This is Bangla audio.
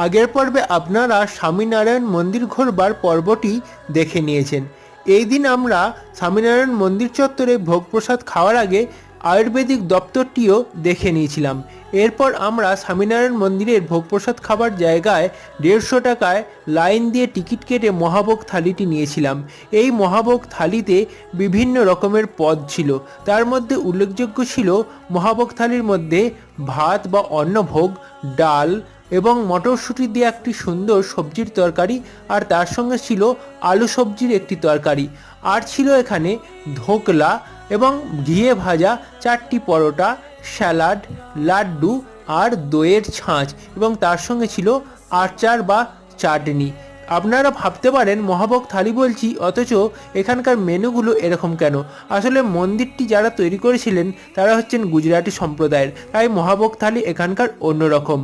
আগের পর্বে আপনারা স্বামীনারায়ণ মন্দির ঘোরবার পর্বটি দেখে নিয়েছেন। এই দিন আমরা স্বামীনারায়ণ মন্দির চত্বরে ভোগ প্রসাদ খাওয়ার আগে আয়ুর্বেদিক দপ্তরটিও দেখে নিয়েছিলাম। এরপর আমরা স্বামীনারায়ণ মন্দিরের ভোগ প্রসাদ খাবার জায়গায় 150 টাকায় লাইন দিয়ে টিকিট কেটে মহাভোগ থালিটি নিয়েছিলাম। এই মহাভোগ থালিতে বিভিন্ন রকমের পদ ছিল, তার মধ্যে উল্লেখযোগ্য ছিল মহাভোগ থালির মধ্যে ভাত বা অন্নভোগ, ডাল এবং মটরশুঁটি দিয়ে একটি সুন্দর সবজির তরকারি, আর তার সঙ্গে ছিল আলু সবজির একটি তরকারি, আর ছিল এখানে ধোকলা এবং ঘিয়ে ভাজা 4টি পরোটা, স্যালাড, লাড্ডু আর দইয়ের ছাঁচ, এবং তার সঙ্গে ছিল আচার বা চাটনি। আপনারা ভাবতে পারেন মহাভোগ থালি বলছি, অথচ এখানকার মেনুগুলো এরকম কেন? আসলে মন্দিরটি যারা তৈরি করেছিলেন তারা হচ্ছেন গুজরাটি সম্প্রদায়ের, তাই মহাভোগ থালি এখানকার অন্যরকম।